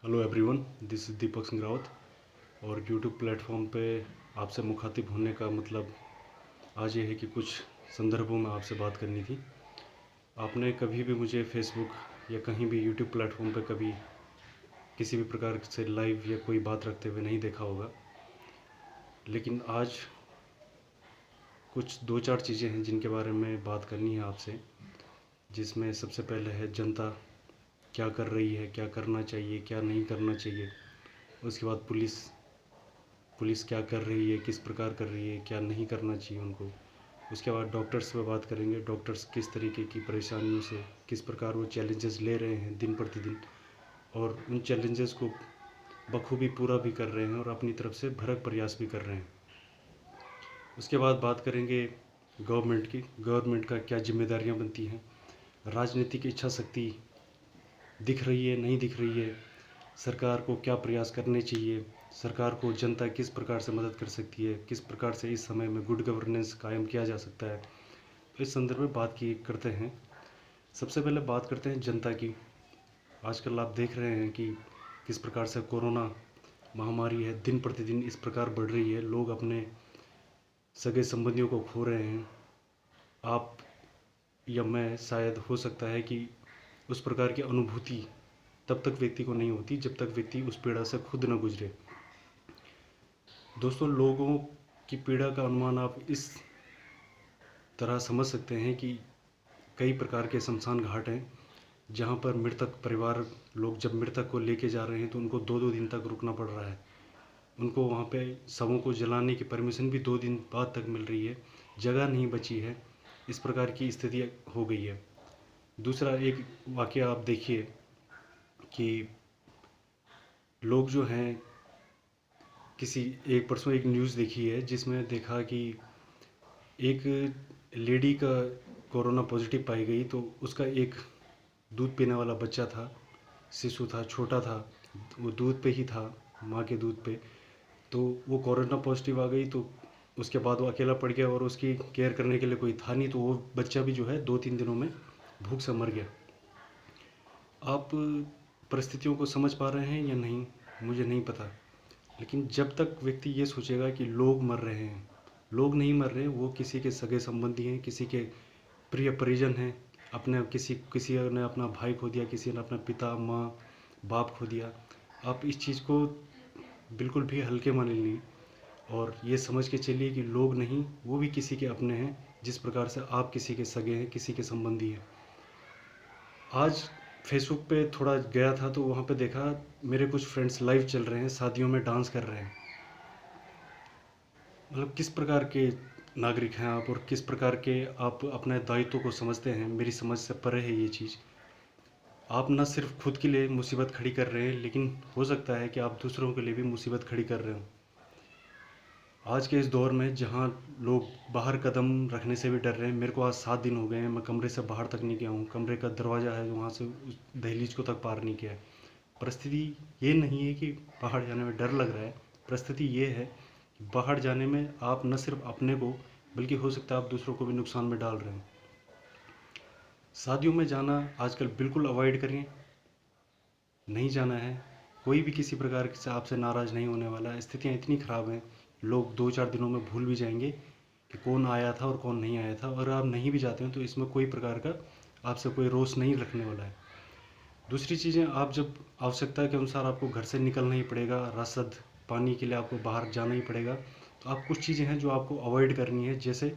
Hello everyone, this is Deepak Singh Rawat. और YouTube platform पे आपसे मुखातिब होने का मतलब आज ये है कि कुछ संदर्भों में आपसे बात करनी थी। आपने कभी भी मुझे फेसबुक या कहीं भी यूट्यूब प्लेटफॉर्म पे कभी किसी भी प्रकार से लाइव या कोई बात रखते हुए नहीं देखा होगा, लेकिन आज कुछ दो चार चीज़ें हैं जिनके बारे में बात करनी है आपसे। जिसमें सबसे पहले है जनता क्या कर रही है, क्या करना चाहिए, क्या नहीं करना चाहिए। उसके बाद पुलिस क्या कर रही है, किस प्रकार कर रही है, क्या नहीं करना चाहिए उनको। उसके बाद डॉक्टर्स पे बात करेंगे, डॉक्टर्स किस तरीके की परेशानियों से, किस प्रकार वो चैलेंजेस ले रहे हैं दिन प्रतिदिन, और उन चैलेंजेस को बखूबी पूरा भी कर रहे हैं और अपनी तरफ से भरक प्रयास भी कर रहे हैं। उसके बाद बात करेंगे गवर्नमेंट की, गवर्नमेंट का क्या जिम्मेदारियां बनती हैं, राजनीतिक इच्छा शक्ति दिख रही है नहीं दिख रही है, सरकार को क्या प्रयास करने चाहिए, सरकार को जनता किस प्रकार से मदद कर सकती है, किस प्रकार से इस समय में गुड गवर्नेंस कायम किया जा सकता है। तो इस संदर्भ में बात की करते हैं। सबसे पहले बात करते हैं जनता की। आजकल आप देख रहे हैं कि किस प्रकार से कोरोना महामारी है, दिन प्रतिदिन इस प्रकार बढ़ रही है, लोग अपने सगे संबंधियों को खो रहे हैं। आप या मैं शायद हो सकता है कि उस प्रकार की अनुभूति तब तक व्यक्ति को नहीं होती जब तक व्यक्ति उस पीड़ा से खुद न गुजरे। दोस्तों, लोगों की पीड़ा का अनुमान आप इस तरह समझ सकते हैं कि कई प्रकार के शमशान घाट हैं जहाँ पर मृतक परिवार लोग जब मृतक को लेके जा रहे हैं तो उनको 2-2 दिन तक रुकना पड़ रहा है। उनको वहाँ पे शवों को जलाने की परमिशन भी 2 दिन बाद तक मिल रही है, जगह नहीं बची है। इस प्रकार की स्थिति हो गई है। दूसरा एक वाक़या आप देखिए कि लोग जो हैं, किसी एक परसों एक न्यूज़ देखी है जिसमें देखा कि एक लेडी का कोरोना पॉजिटिव पाई गई, तो उसका एक दूध पीने वाला बच्चा था, शिशु था, छोटा था, वो दूध पे ही था, माँ के दूध पे। तो वो कोरोना पॉजिटिव आ गई, तो उसके बाद वो अकेला पड़ गया और उसकी केयर करने के लिए कोई था नहीं, तो वो बच्चा भी जो है 2-3 दिनों में भूख से मर गया। आप परिस्थितियों को समझ पा रहे हैं या नहीं, मुझे नहीं पता। लेकिन जब तक व्यक्ति ये सोचेगा कि लोग मर रहे हैं, लोग नहीं मर रहे हैं, वो किसी के सगे संबंधी हैं, किसी के प्रिय परिजन हैं, अपने किसी किसी ने अपना भाई खो दिया, किसी ने अपना पिता माँ बाप खो दिया। आप इस चीज़ को बिल्कुल भी हल्के में नहीं लें और ये समझ के चलिए कि लोग नहीं, वो भी किसी के अपने हैं, जिस प्रकार से आप किसी के सगे हैं, किसी के संबंधी हैं। आज फेसबुक पे थोड़ा गया था तो वहाँ पे देखा मेरे कुछ फ्रेंड्स लाइव चल रहे हैं, शादियों में डांस कर रहे हैं। मतलब किस प्रकार के नागरिक हैं आप और किस प्रकार के आप अपने दायित्व को समझते हैं, मेरी समझ से परे है ये चीज़। आप न सिर्फ खुद के लिए मुसीबत खड़ी कर रहे हैं, लेकिन हो सकता है कि आप दूसरों के लिए भी मुसीबत खड़ी कर रहे हो। आज के इस दौर में जहाँ लोग बाहर कदम रखने से भी डर रहे हैं, मेरे को आज 7 दिन हो गए हैं, मैं कमरे से बाहर तक नहीं गया हूँ, कमरे का दरवाज़ा है वहाँ से उस दहलीज को तक पार नहीं किया है। परिस्थिति ये नहीं है कि बाहर जाने में डर लग रहा है, परिस्थिति ये है कि बाहर जाने में आप न सिर्फ अपने को बल्कि हो सकता है आप दूसरों को भी नुकसान में डाल रहे हैं। शादियों में जाना आजकल बिल्कुल अवॉइड करिए, नहीं जाना है। कोई भी किसी प्रकार से आपसे नाराज़ नहीं होने वाला है। स्थितियाँ इतनी ख़राब हैं, लोग 2-4 दिनों में भूल भी जाएंगे कि कौन आया था और कौन नहीं आया था। और आप नहीं भी जाते हैं तो इसमें कोई प्रकार का आपसे कोई रोष नहीं रखने वाला है। दूसरी चीज़ें, आप जब आवश्यकता के अनुसार आपको घर से निकलना ही पड़ेगा, रसद पानी के लिए आपको बाहर जाना ही पड़ेगा, तो आप कुछ चीज़ें हैं जो आपको अवॉइड करनी है। जैसे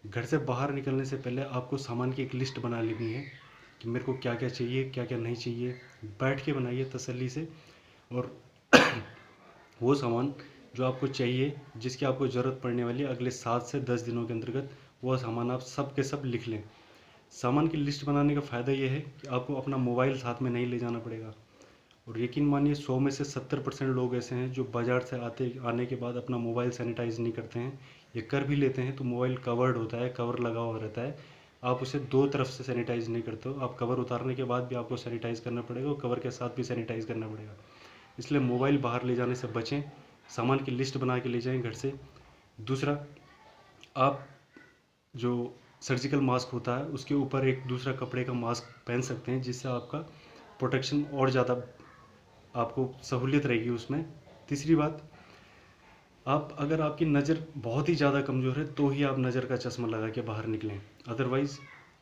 घर से बाहर निकलने से पहले आपको सामान की एक लिस्ट बना लेनी है कि मेरे को क्या क्या चाहिए, क्या क्या नहीं चाहिए। बैठ के बनाइए तसल्ली से, और वो सामान जो आपको चाहिए, जिसकी आपको ज़रूरत पड़ने वाली है अगले 7 से 10 दिनों के अंतर्गत, वो सामान आप सब के सब लिख लें। सामान की लिस्ट बनाने का फ़ायदा ये है कि आपको अपना मोबाइल साथ में नहीं ले जाना पड़ेगा। और यकीन मानिए 100 में से 70% लोग ऐसे हैं जो बाज़ार से आने के बाद अपना मोबाइल सैनिटाइज़ नहीं करते हैं। ये कर भी लेते हैं तो मोबाइल कवर्ड होता है, कवर लगा हुआ रहता है, आप उसे दो तरफ से सैनिटाइज़ नहीं करते हो। आप कवर उतारने के बाद भी आपको सैनिटाइज़ करना पड़ेगा और कवर के साथ भी सैनिटाइज़ करना पड़ेगा। इसलिए मोबाइल बाहर ले जाने से बचें, सामान की लिस्ट बना के ले जाएं घर से। दूसरा, आप जो सर्जिकल मास्क होता है उसके ऊपर एक दूसरा कपड़े का मास्क पहन सकते हैं, जिससे आपका प्रोटेक्शन और ज़्यादा आपको सहूलियत रहेगी उसमें। तीसरी बात, आप अगर आपकी नज़र बहुत ही ज़्यादा कमज़ोर है तो ही आप नज़र का चश्मा लगा के बाहर निकलें, अदरवाइज़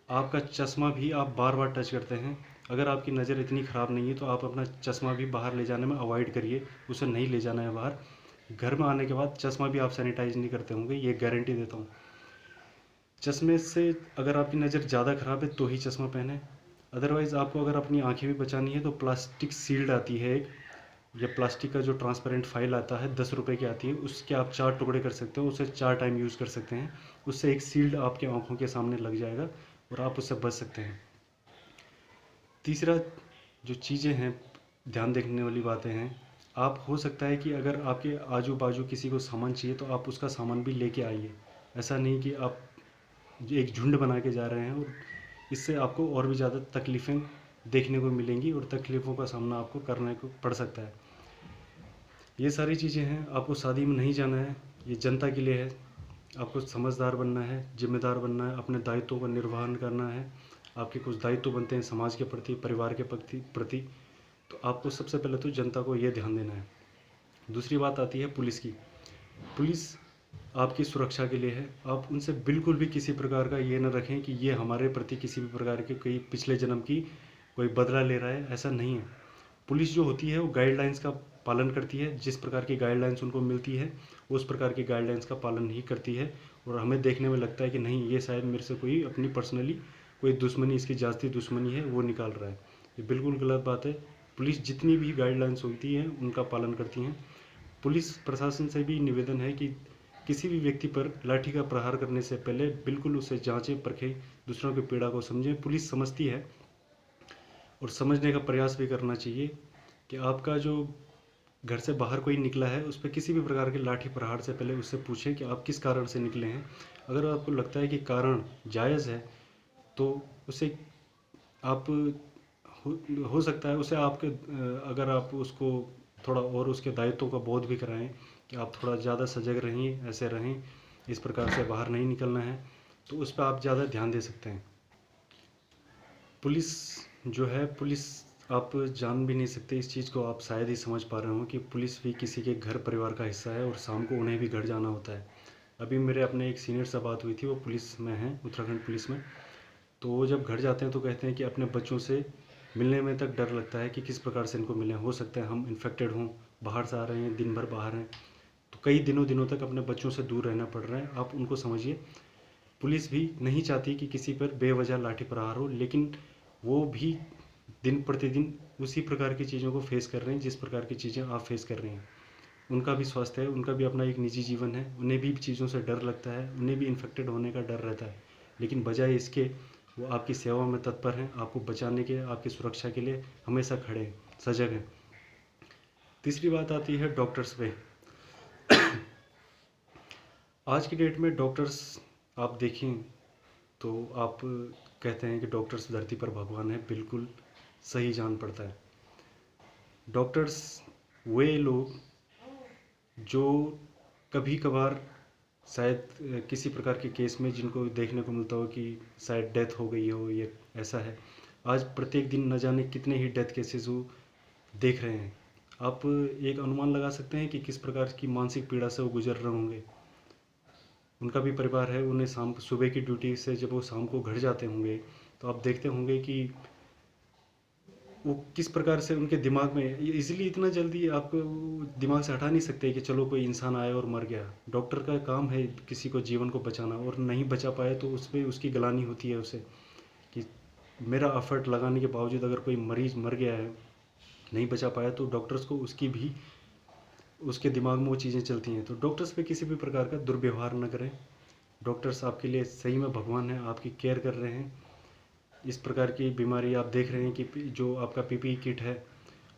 आपका चश्मा भी आप बार बार टच करते हैं। अगर आपकी नज़र इतनी ख़राब नहीं है तो आप अपना चश्मा भी बाहर ले जाने में अवॉइड करिए, उसे नहीं ले जाना है बाहर। घर में आने के बाद चश्मा भी आप सैनिटाइज नहीं करते होंगे, ये गारंटी देता हूँ। चश्मे से अगर आपकी नज़र ज़्यादा ख़राब है तो ही चश्मा पहने, अदरवाइज़ आपको अगर अपनी आँखें भी बचानी है तो प्लास्टिक शील्ड आती है एक, या प्लास्टिक का जो ट्रांसपेरेंट फाइल आता है 10 रुपए की आती है, उसके आप 4 टुकड़े कर सकते हो, उसे 4 टाइम यूज़ कर सकते हैं। उससे एक शील्ड आपके आँखों के सामने लग जाएगा और आप उससे बच सकते हैं। तीसरा जो चीज़ें हैं, ध्यान देखने वाली बातें हैं, आप हो सकता है कि अगर आपके आजू बाजू किसी को सामान चाहिए तो आप उसका सामान भी लेके आइए। ऐसा नहीं कि आप एक झुंड बना के जा रहे हैं और इससे आपको और भी ज़्यादा तकलीफ़ें देखने को मिलेंगी और तकलीफ़ों का सामना आपको करने को पड़ सकता है। ये सारी चीज़ें हैं, आपको शादी में नहीं जाना है, ये जनता के लिए है। आपको समझदार बनना है, जिम्मेदार बनना है, अपने दायित्वों का निर्वहन करना है। आपके कुछ दायित्व बनते हैं समाज के प्रति, परिवार के प्रति, तो आपको सबसे पहले तो जनता को ये ध्यान देना है। दूसरी बात आती है पुलिस की। पुलिस आपकी सुरक्षा के लिए है। आप उनसे बिल्कुल भी किसी प्रकार का ये न रखें कि ये हमारे प्रति किसी भी प्रकार के कोई पिछले जन्म की कोई बदला ले रहा है, ऐसा नहीं है। पुलिस जो होती है वो गाइडलाइंस का पालन करती है, जिस प्रकार की गाइडलाइंस उनको मिलती है उस प्रकार की गाइडलाइंस का पालन ही करती है। और हमें देखने में लगता है कि नहीं, ये शायद मेरे से कोई अपनी पर्सनली कोई दुश्मनी, इसकी जाती दुश्मनी है वो निकाल रहा है। ये बिल्कुल गलत बात है। पुलिस जितनी भी गाइडलाइंस होती हैं उनका पालन करती हैं। पुलिस प्रशासन से भी निवेदन है कि किसी भी व्यक्ति पर लाठी का प्रहार करने से पहले बिल्कुल उसे जांचें, परखें, दूसरों की पीड़ा को समझें। पुलिस समझती है और समझने का प्रयास भी करना चाहिए कि आपका जो घर से बाहर कोई निकला है उस पर किसी भी प्रकार के लाठी प्रहार से पहले उससे पूछें कि आप किस कारण से निकले हैं। अगर आपको लगता है कि कारण जायज़ है तो उसे आप हो सकता है उसे आपके अगर आप उसको थोड़ा और उसके दायित्वों का बोध भी कराएं कि आप थोड़ा ज़्यादा सजग रहें, ऐसे रहें, इस प्रकार से बाहर नहीं निकलना है, तो उस पर आप ज़्यादा ध्यान दे सकते हैं। पुलिस जो है, पुलिस आप जान भी नहीं सकते इस चीज़ को, आप शायद ही समझ पा रहे हो कि पुलिस भी किसी के घर परिवार का हिस्सा है और शाम को उन्हें भी घर जाना होता है। अभी मेरे अपने एक सीनियर से बात हुई थी, वो पुलिस में हैं, उत्तराखंड पुलिस में। तो वो जब घर जाते हैं तो कहते हैं कि अपने बच्चों से मिलने में तक डर लगता है कि किस प्रकार से इनको मिलें, हो सकता है हम इन्फेक्टेड हों, बाहर से आ रहे हैं, दिन भर बाहर हैं, तो कई दिनों दिनों तक अपने बच्चों से दूर रहना पड़ रहा है। आप उनको समझिए। पुलिस भी नहीं चाहती कि किसी पर बेवजह लाठी प्रहार हो, लेकिन वो भी दिन प्रतिदिन उसी प्रकार की चीज़ों को फेस कर रहे हैं जिस प्रकार की चीज़ें आप फेस कर रहे हैं। उनका भी स्वास्थ्य है, उनका भी अपना एक निजी जीवन है, उन्हें भी चीज़ों से डर लगता है, उन्हें भी इन्फेक्टेड होने का डर रहता है, लेकिन बजाय इसके वो आपकी सेवा में तत्पर हैं, आपको बचाने के, आपकी सुरक्षा के लिए हमेशा खड़े हैं, सजग हैं। तीसरी बात आती है डॉक्टर्स पे। आज की डेट में डॉक्टर्स आप देखें तो आप कहते हैं कि डॉक्टर्स धरती पर भगवान है, बिल्कुल सही जान पड़ता है। डॉक्टर्स वे लोग जो कभी कभार शायद किसी प्रकार के केस में जिनको देखने को मिलता हो कि शायद डेथ हो गई हो, ये ऐसा है। आज प्रत्येक दिन न जाने कितने ही डेथ केसेस वो देख रहे हैं। आप एक अनुमान लगा सकते हैं कि किस प्रकार की मानसिक पीड़ा से वो गुजर रहे होंगे। उनका भी परिवार है, उन्हें शाम सुबह की ड्यूटी से जब वो शाम को घर जाते होंगे तो आप देखते होंगे कि वो किस प्रकार से उनके दिमाग में, इजीली इतना जल्दी आप दिमाग से हटा नहीं सकते कि चलो कोई इंसान आया और मर गया। डॉक्टर का काम है किसी को जीवन को बचाना, और नहीं बचा पाए तो उसमें उसकी ग्लानि होती है उसे कि मेरा एफर्ट लगाने के बावजूद अगर कोई मरीज़ मर गया है, नहीं बचा पाया, तो डॉक्टर्स को उसकी भी उसके दिमाग में वो चीज़ें चलती हैं। तो डॉक्टर्स पे किसी भी प्रकार का दुर्व्यवहार न करें। डॉक्टर्स आपके लिए सही में भगवान हैं, आपकी केयर कर रहे हैं। इस प्रकार की बीमारी आप देख रहे हैं कि जो आपका पीपीई किट है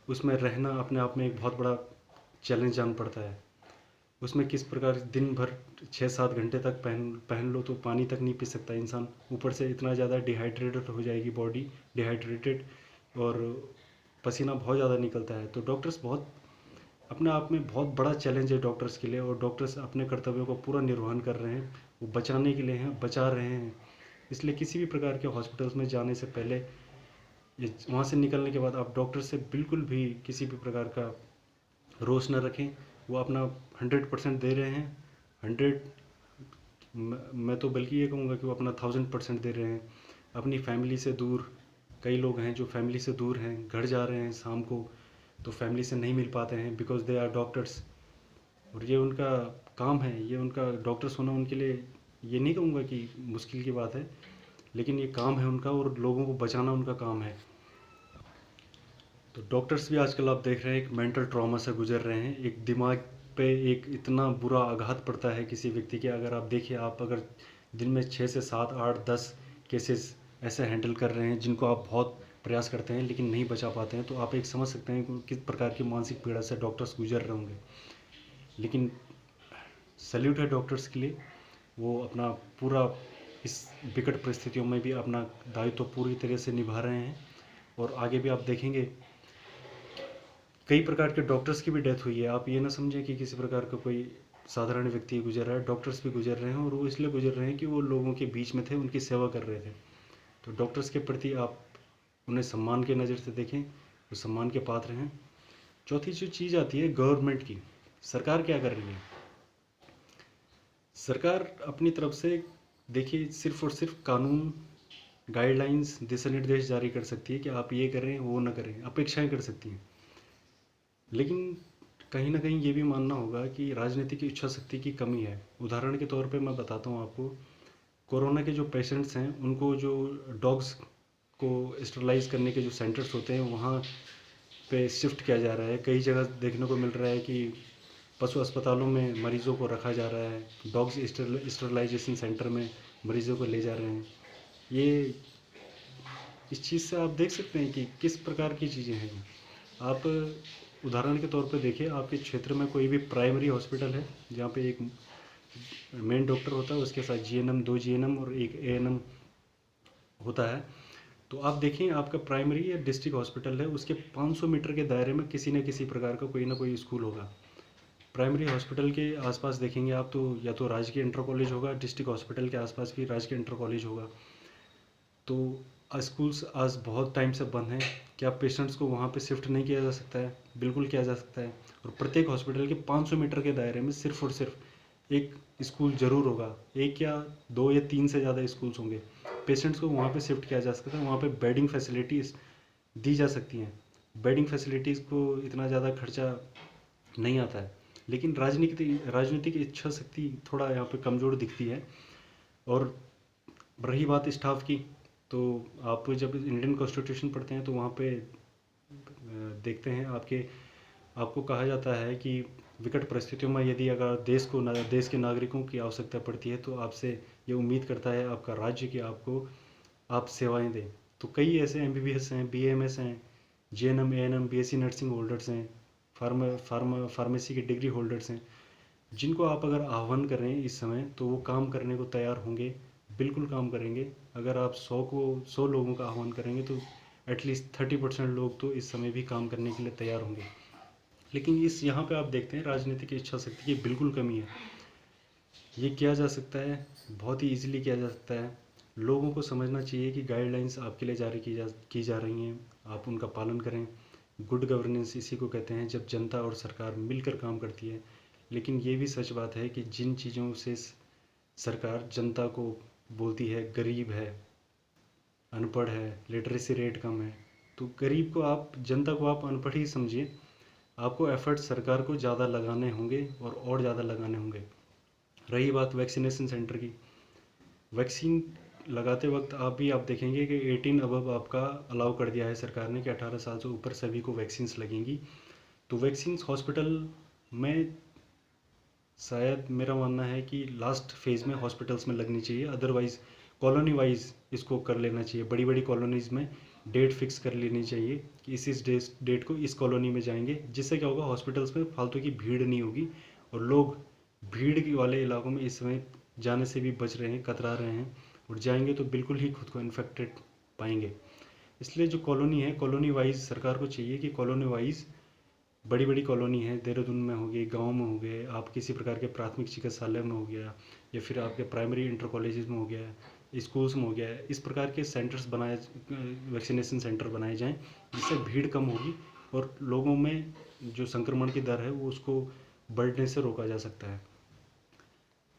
उसमें रहना अपने आप में एक बहुत बड़ा चैलेंज जान पड़ता है। उसमें किस प्रकार दिन भर 6-7 घंटे तक पहन लो तो पानी तक नहीं पी सकता इंसान, ऊपर से इतना ज़्यादा डिहाइड्रेटेड हो जाएगी बॉडी, डिहाइड्रेटेड, और पसीना बहुत ज़्यादा निकलता है। तो डॉक्टर्स बहुत अपने आप में बहुत बड़ा चैलेंज है डॉक्टर्स के लिए, और डॉक्टर्स अपने कर्तव्यों को पूरा निर्वहन कर रहे हैं, वो बचाने के लिए हैं, बचा रहे हैं। इसलिए किसी भी प्रकार के हॉस्पिटल्स में जाने से पहले ये वहाँ से निकलने के बाद आप डॉक्टर से बिल्कुल भी किसी भी प्रकार का रोष न रखें। वो अपना 100% दे रहे हैं। 100, मैं तो बल्कि ये कहूँगा कि वो अपना 1000% दे रहे हैं। अपनी फैमिली से दूर, कई लोग हैं जो फैमिली से दूर हैं, घर जा रहे हैं शाम को, तो फैमिली से नहीं मिल पाते हैं बिकॉज दे आर डॉक्टर्स। और ये उनका काम है, ये उनका डॉक्टर्स होना उनके लिए, ये नहीं कहूँगा कि मुश्किल की बात है, लेकिन ये काम है उनका और लोगों को बचाना उनका काम है। तो डॉक्टर्स भी आजकल आप देख रहे हैं एक मेंटल ट्रॉमा से गुजर रहे हैं। एक दिमाग पे एक इतना बुरा आघात पड़ता है किसी व्यक्ति के, अगर आप देखिए, आप अगर दिन में 6 से 7 8 10 केसेस ऐसे हैंडल कर रहे हैं जिनको आप बहुत प्रयास करते हैं लेकिन नहीं बचा पाते हैं, तो आप एक समझ सकते हैं कि किस प्रकार की मानसिक पीड़ा से डॉक्टर्स गुजर रहे होंगे। लेकिन सैल्यूट है डॉक्टर्स के लिए, वो अपना पूरा इस विकट परिस्थितियों में भी अपना दायित्व पूरी तरह से निभा रहे हैं। और आगे भी आप देखेंगे कई प्रकार के डॉक्टर्स की भी डेथ हुई है। आप ये ना समझें कि किसी प्रकार का कोई साधारण व्यक्ति गुजर रहा है, डॉक्टर्स भी गुजर रहे हैं, और वो इसलिए गुजर रहे हैं कि वो लोगों के बीच में थे, उनकी सेवा कर रहे थे। तो डॉक्टर्स के प्रति आप उन्हें सम्मान के नज़र से देखें, वो सम्मान के पात्र हैं। चौथी जो चीज़ आती है गवर्नमेंट की, सरकार क्या कर रही है। सरकार अपनी तरफ से देखिए सिर्फ और सिर्फ कानून, गाइडलाइंस, दिशा निर्देश जारी कर सकती है कि आप ये करें वो ना करें, अपेक्षाएं कर सकती हैं। लेकिन कहीं ना कहीं ये भी मानना होगा कि राजनीतिक इच्छा शक्ति की कमी है। उदाहरण के तौर पे मैं बताता हूँ आपको, कोरोना के जो पेशेंट्स हैं उनको जो डॉग्स को स्टरलाइज करने के जो सेंटर्स होते हैं वहाँ पे शिफ्ट किया जा रहा है। कई जगह देखने को मिल रहा है कि पशु अस्पतालों में मरीज़ों को रखा जा रहा है, डॉग्स स्टरलाइजेशन सेंटर में मरीज़ों को ले जा रहे हैं। ये इस चीज़ से आप देख सकते हैं कि किस प्रकार की चीज़ें हैं। आप उदाहरण के तौर पे देखिए, आपके क्षेत्र में कोई भी प्राइमरी हॉस्पिटल है जहाँ पे एक मेन डॉक्टर होता है, उसके साथ जीएनएम, 2 जीएनएम और 1 एएनएम होता है। तो आप देखें आपका प्राइमरी या डिस्ट्रिक्ट हॉस्पिटल है, उसके 500 मीटर के दायरे में किसी न किसी प्रकार का कोई ना कोई स्कूल होगा। प्राइमरी हॉस्पिटल के आसपास देखेंगे आप तो या तो राजकीय इंटर कॉलेज होगा, डिस्ट्रिक्ट हॉस्पिटल के आसपास भी राजकीय इंटर कॉलेज होगा। तो स्कूल्स आज बहुत टाइम से बंद हैं। क्या पेशेंट्स को वहाँ पे शिफ्ट नहीं किया जा सकता है? बिल्कुल किया जा सकता है। और प्रत्येक हॉस्पिटल के 500 मीटर के दायरे में सिर्फ और सिर्फ एक स्कूल ज़रूर होगा, एक या दो या तीन से ज़्यादा स्कूल्स होंगे। पेशेंट्स को वहाँ पे शिफ्ट किया जा सकता है, वहाँ पे बेडिंग फैसिलिटीज़ दी जा सकती हैं। बेडिंग फैसिलिटीज़ को इतना ज़्यादा खर्चा नहीं आता है, लेकिन राजनीतिक इच्छा शक्ति थोड़ा यहाँ पे कमज़ोर दिखती है। और रही बात स्टाफ की, तो आप जब इंडियन कॉन्स्टिट्यूशन पढ़ते हैं तो वहाँ पे देखते हैं आपको कहा जाता है कि विकट परिस्थितियों में यदि अगर देश के नागरिकों की आवश्यकता पड़ती है तो आपसे ये उम्मीद करता है आपका राज्य कि आप सेवाएं दें। तो कई ऐसे एमबीबीएस हैं, बीएमएस हैं, GNM, ANM, BSc nursing holders हैं, फार्मेसी के डिग्री होल्डर्स हैं, जिनको आप अगर आह्वान करें इस समय तो वो काम करने को तैयार होंगे, बिल्कुल काम करेंगे। अगर आप 100 लोगों का आह्वान करेंगे तो एटलीस्ट 30% लोग तो इस समय भी काम करने के लिए तैयार होंगे। लेकिन इस यहाँ पे आप देखते हैं राजनीतिक इच्छा शक्ति की बिल्कुल कमी है। ये किया जा सकता है, बहुत ही ईजिली किया जा सकता है। लोगों को समझना चाहिए कि गाइडलाइंस आपके लिए जारी की जा रही हैं, आप उनका पालन करें। गुड गवर्नेंस इसी को कहते हैं, जब जनता और सरकार मिलकर काम करती है। लेकिन ये भी सच बात है कि जिन चीज़ों से सरकार जनता को बोलती है गरीब है, अनपढ़ है, लिटरेसी रेट कम है, तो गरीब को आप, जनता को आप अनपढ़ ही समझिए। आपको एफर्ट सरकार को ज़्यादा लगाने होंगे और ज़्यादा लगाने होंगे। रही बात वैक्सीनेशन सेंटर की, वैक्सीन लगाते वक्त आप देखेंगे कि 18 अबव आपका अलाउ कर दिया है सरकार ने कि 18 साल से ऊपर सभी को वैक्सीन्स लगेंगी। तो वैक्सीन्स हॉस्पिटल में शायद मेरा मानना है कि लास्ट फेज़ में हॉस्पिटल्स में लगनी चाहिए, अदरवाइज़ कॉलोनी वाइज इसको कर लेना चाहिए। बड़ी बड़ी कॉलोनीज़ में डेट फिक्स कर लेनी चाहिए कि इस डेट को इस कॉलोनी में जाएंगे, जिससे क्या होगा, हॉस्पिटल्स में फालतू की भीड़ नहीं होगी और लोग भीड़ वाले इलाकों में इस समय जाने से भी बच रहे हैं, कतरा रहे हैं, और जाएंगे तो बिल्कुल ही खुद को इन्फेक्टेड पाएंगे। इसलिए जो कॉलोनी है, कॉलोनी वाइज सरकार को चाहिए कि कॉलोनी वाइज, बड़ी बड़ी कॉलोनी है, देहरादून में हो गई, गाँव में हो गए, आप किसी प्रकार के प्राथमिक चिकित्सालय में हो गया, या फिर आपके प्राइमरी इंटर कॉलेजेस में हो गया, स्कूल्स में हो गया है, इस प्रकार के सेंटर्स बनाए, वैक्सीनेशन सेंटर बनाए जाएं, जिससे भीड़ कम होगी और लोगों में जो संक्रमण की दर है वो उसको बढ़ने से रोका जा सकता है।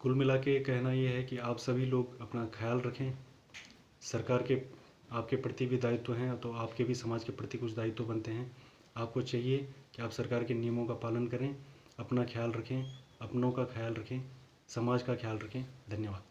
कुल मिला के कहना ये है कि आप सभी लोग अपना ख्याल रखें। सरकार के आपके प्रति भी दायित्व हैं, तो आपके भी समाज के प्रति कुछ दायित्व बनते हैं। आपको चाहिए कि आप सरकार के नियमों का पालन करें, अपना ख्याल रखें, अपनों का ख्याल रखें, समाज का ख्याल रखें। धन्यवाद।